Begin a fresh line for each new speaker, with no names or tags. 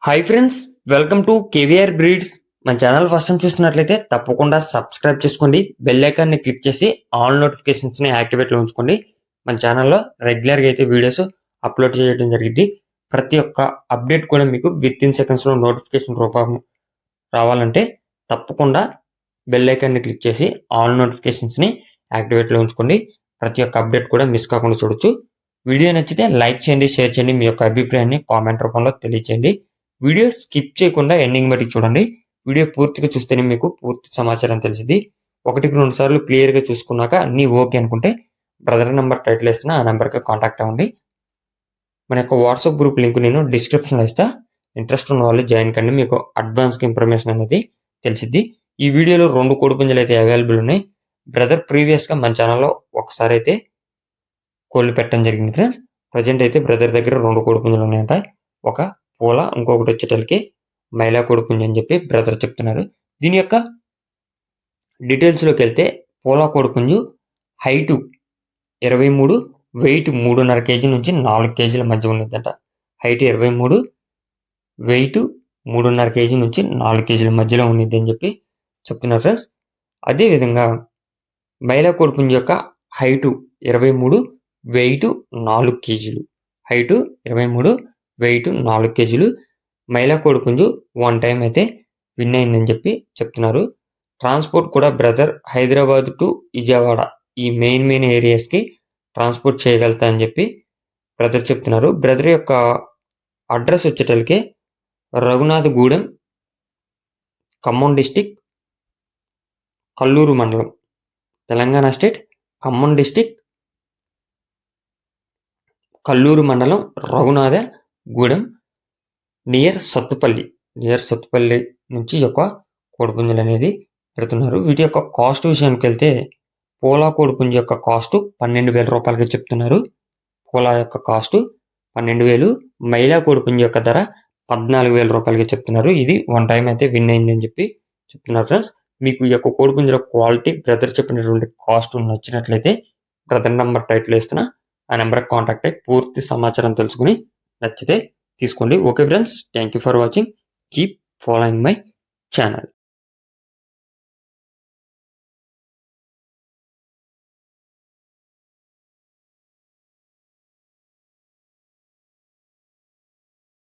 Hi friends, welcome to KVR breeds. మన channel first time చూస్తున్నట్లయితే తప్పకుండా సబ్స్క్రైబ్ చేసుకోండి. బెల్ ఐకాన్ని క్లిక్ చేసి ఆల్ నోటిఫికేషన్స్ని యాక్టివేట్లో ఉంచుకోండి. మన ఛానల్లో రెగ్యులర్గా అయితే వీడియోస్ అప్లోడ్ చేయడం జరిగింది. ప్రతి ఒక్క అప్డేట్ కూడా మీకు విత్ ఇన్ సెకండ్స్లో నోటిఫికేషన్ రూపం రావాలంటే తప్పకుండా బెల్ ఐకాన్ని క్లిక్ చేసి ఆల్ నోటిఫికేషన్స్ని యాక్టివేట్లో ఉంచుకోండి. ప్రతి ఒక్క అప్డేట్ కూడా మిస్ కాకుండా చూడొచ్చు. వీడియో నచ్చితే లైక్ చేయండి, షేర్ చేయండి, మీ యొక్క అభిప్రాయాన్ని కామెంట్ రూపంలో తెలియచేయండి. వీడియో స్కిప్ చేయకుండా ఎండింగ్ బట్టి చూడండి. వీడియో పూర్తిగా చూస్తేనే మీకు పూర్తి సమాచారం తెలిసింది. 1-2 సార్లు క్లియర్గా చూసుకున్నాక అన్నీ ఓకే అనుకుంటే బ్రదర్ నెంబర్ టైటిల్ ఇస్తున్నా, ఆ నెంబర్కి కాంటాక్ట్ అవ్వండి. మన యొక్క వాట్సాప్ గ్రూప్ లింక్ నేను డిస్క్రిప్షన్లో ఇస్తా. ఇంట్రెస్ట్ ఉన్న వాళ్ళు జాయిన్ కండి. మీకు అడ్వాన్స్గా ఇన్ఫర్మేషన్ అనేది తెలిసిద్ది. ఈ వీడియోలో 2 కోడిపుంజులు అయితే అవైలబుల్ ఉన్నాయి. బ్రదర్ ప్రీవియస్గా మన ఛానల్లో ఒకసారి అయితే కోళ్ళు పెట్టడం జరిగింది ఫ్రెండ్స్. ప్రజెంట్ అయితే బ్రదర్ దగ్గర 2 కోడిపుంజులు ఉన్నాయంట. ఒక పూల, ఇంకొకటి వచ్చేటలకి మైలా కోడిపుంజు అని చెప్పి బ్రదర్ చెప్తున్నారు. దీని యొక్క డీటెయిల్స్లోకి వెళ్తే పూలా కోడిపుంజు హైటు 23, వెయిట్ 3.5 కేజీ నుంచి 4 కేజీల మధ్య ఉండిద్దంట. హైట్ 23, వెయిట్ 3.5 కేజీ నుంచి 4 కేజీల మధ్యలో ఉండిద్ది అని చెప్పి చెప్తున్నారు ఫ్రెండ్స్. అదేవిధంగా మైలా కోడిపుంజు యొక్క హైటు 23, వెయిట్ 4 కేజీలు. హైటు 23, వెయిట్ 4 కేజీలు. మైలా కోడిపుంజు 1 టైం అయితే విన్ అయిందని చెప్పి చెప్తున్నారు. ట్రాన్స్పోర్ట్ కూడా బ్రదర్ హైదరాబాద్ టు విజయవాడ ఈ మెయిన్ ఏరియాస్కి ట్రాన్స్పోర్ట్ చేయగలుగుతా అని చెప్పి బ్రదర్ చెప్తున్నారు. బ్రదర్ యొక్క అడ్రస్ వచ్చేటలకే రఘునాథగూడెం, ఖమ్మం డిస్టిక్, కల్లూరు మండలం, తెలంగాణ స్టేట్. ఖమ్మం డిస్టిక్, కల్లూరు మండలం, రఘునాథగూడెం, నియర్ సత్తుపల్లి నుంచి యొక్క కోడిపుంజులు అనేది పెడుతున్నారు. వీటి యొక్క కాస్ట్ విషయానికి వెళ్తే పోలా కోడిపుంజు యొక్క కాస్ట్ 12,000 రూపాయలకి చెప్తున్నారు. పోలా యొక్క కాస్ట్ 12,000. మైలా కోడిపుంజు యొక్క ధర 14,000 రూపాయలకి చెప్తున్నారు. ఇది 1 టైం అయితే విన్ అయిందని చెప్పి చెప్తున్నారు ఫ్రెండ్స్. మీకు ఈ యొక్క కోడిపుంజుల క్వాలిటీ, బ్రదర్ చెప్పినటువంటి కాస్ట్ నచ్చినట్లయితే బ్రదర్ నెంబర్ టైటిల్ ఇస్తున్నా, ఆ నెంబర్కి కాంటాక్ట్ అయ్యి పూర్తి సమాచారం తెలుసుకుని నచ్చితే తీసుకోండి. Okay friends, thank you for watching. Keep following my channel.